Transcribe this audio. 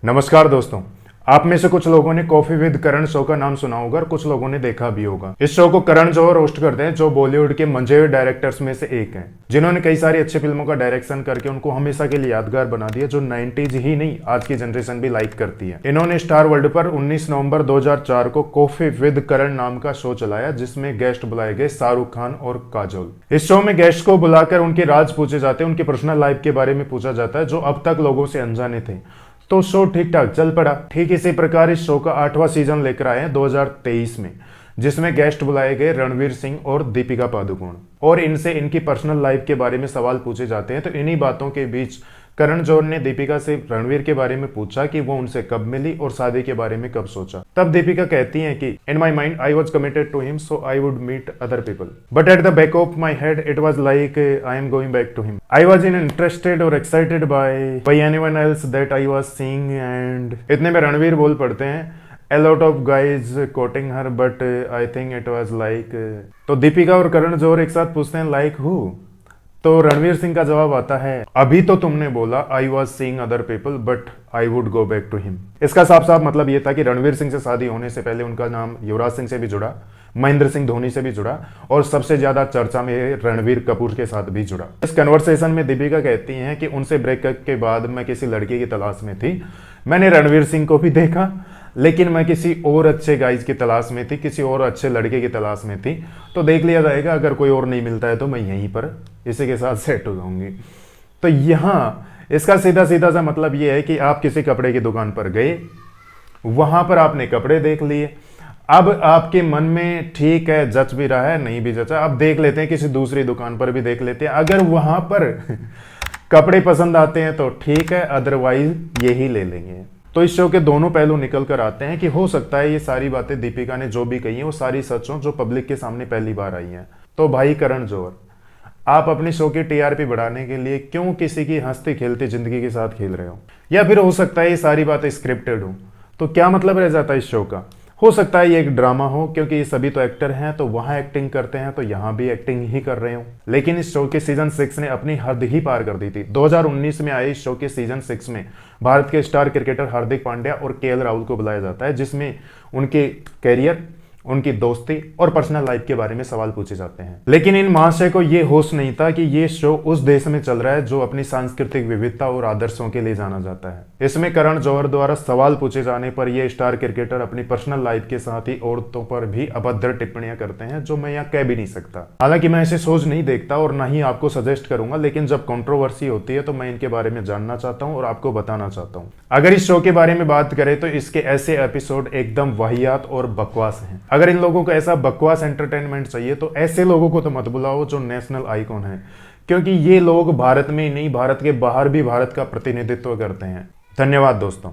नमस्कार दोस्तों। आप में से कुछ लोगों ने कॉफी विद करण शो का नाम सुना होगा और कुछ लोगों ने देखा भी होगा। इस शो को करण जौहर होस्ट करते हैं, जो बॉलीवुड के मंजे हुए डायरेक्टर्स में से एक हैं, जिन्होंने कई सारी अच्छी फिल्मों का डायरेक्शन करके उनको हमेशा के लिए यादगार बना दिया, जो 90s ही नहीं आज की जनरेशन भी लाइक करती है। इन्होंने स्टार वर्ल्ड पर 19 नवंबर 2004 को कॉफी विद करण नाम का शो चलाया, जिसमें गेस्ट बुलाए गए शाहरुख खान और काजोल। इस शो में गेस्ट को बुलाकर उनके राज पूछे जाते हैं, उनकी पर्सनल लाइफ के बारे में पूछा जाता है, जो अब तक लोगों से अनजाने थे। तो शो ठीक ठाक चल पड़ा। ठीक इसी प्रकार इस शो का 8वां सीजन लेकर आए हैं 2023 में, जिसमें गेस्ट बुलाए गए रणवीर सिंह और दीपिका पादुकोण, और इनसे इनकी पर्सनल लाइफ के बारे में सवाल पूछे जाते हैं। तो इन्हीं बातों के बीच करण जौहर ने दीपिका से रणवीर के बारे में पूछा कि वो उनसे कब मिली और शादी के बारे में कब सोचा। तब दीपिका कहती हैं कि in my mind I was committed to him, so I would meet other people, but at the back of my head it was like I am going back to him. I was in interested और excited by anyone else that I was seeing. And इतने में रणवीर बोल पड़ते हैं, A lot of guys quoting her, but I think it was like। तो दीपिका और करण जौहर एक साथ पूछते हैं like who? तो रणवीर सिंह का जवाब आता है, अभी तो तुमने बोला I was seeing other people but I would go back to him. इसका साफ साफ मतलब ये था कि रणवीर सिंह से शादी होने से पहले उनका नाम युवराज सिंह से भी जुड़ा, महेंद्र सिंह धोनी से भी जुड़ा, और सबसे ज्यादा चर्चा में रणवीर कपूर के साथ भी जुड़ा। इस कन्वर्सेशन में दीपिका कहती हैं कि उनसे ब्रेकअप के बाद मैं किसी लड़की की तलाश में थी। मैंने रणवीर सिंह को भी देखा, लेकिन मैं किसी और अच्छे गाइज की तलाश में थी, किसी और अच्छे लड़के की तलाश में थी। तो देख लिया जाएगा, अगर कोई और नहीं मिलता है तो मैं यहीं पर इसी के साथ सेट हो जाऊंगी। तो यहाँ इसका सीधा सीधा सा मतलब ये है कि आप किसी कपड़े की दुकान पर गए, वहां पर आपने कपड़े देख लिए, अब आपके मन में ठीक है जच भी रहा है नहीं भी जचा, अब देख लेते हैं किसी दूसरी दुकान पर भी देख लेते हैं, अगर वहां पर कपड़े पसंद आते हैं तो ठीक है, अदरवाइज यही ले लेंगे। तो इस शो के दोनों पहलू निकल कर आते हैं कि हो सकता है ये सारी बातें दीपिका ने जो भी कही हैं वो सारी सच हों, जो पब्लिक के सामने पहली बार आई हैं। तो भाई करण जौहर, आप अपनी शो की टीआरपी बढ़ाने के लिए क्यों किसी की हंसती खेलती जिंदगी के साथ खेल रहे हो? या फिर हो सकता है ये सारी बातें स्क्रिप्टेड हो, तो क्या मतलब रह जाता है इस शो का? हो सकता है ये एक ड्रामा हो, क्योंकि ये सभी तो एक्टर हैं, तो वहां एक्टिंग करते हैं, तो यहाँ भी एक्टिंग ही कर रहे हो। लेकिन इस शो के सीजन 6 ने अपनी हद ही पार कर दी थी। 2019 में आए इस शो के सीजन 6 में भारत के स्टार क्रिकेटर हार्दिक पांड्या और केएल राहुल को बुलाया जाता है, जिसमें उनके कैरियर, उनकी दोस्ती और पर्सनल लाइफ के बारे में सवाल पूछे जाते हैं। लेकिन इन महाशय को यह होश नहीं था कि ये शो उस देश में चल रहा है जो अपनी सांस्कृतिक विविधता और आदर्शों के लिए जाना जाता है। इसमें करण जौहर द्वारा सवाल पूछे जाने पर यह स्टार क्रिकेटर अपनी पर्सनल लाइफ के साथ ही औरतों पर भी अभद्र टिप्पणियां करते हैं, जो मैं यहाँ कह भी नहीं सकता। हालांकि मैं ऐसे सोच नहीं देखता और ना ही आपको सजेस्ट करूंगा, लेकिन जब कंट्रोवर्सी होती है तो मैं इनके बारे में जानना चाहता हूँ और आपको बताना चाहता हूँ। अगर इस शो के बारे में बात करें तो इसके ऐसे एपिसोड एकदम वाहियात और बकवास हैं। अगर इन लोगों को ऐसा बकवास एंटरटेनमेंट चाहिए तो ऐसे लोगों को तो मत बुलाओ जो नेशनल आइकॉन है, क्योंकि ये लोग भारत में ही नहीं, भारत के बाहर भी भारत का प्रतिनिधित्व करते हैं। धन्यवाद दोस्तों।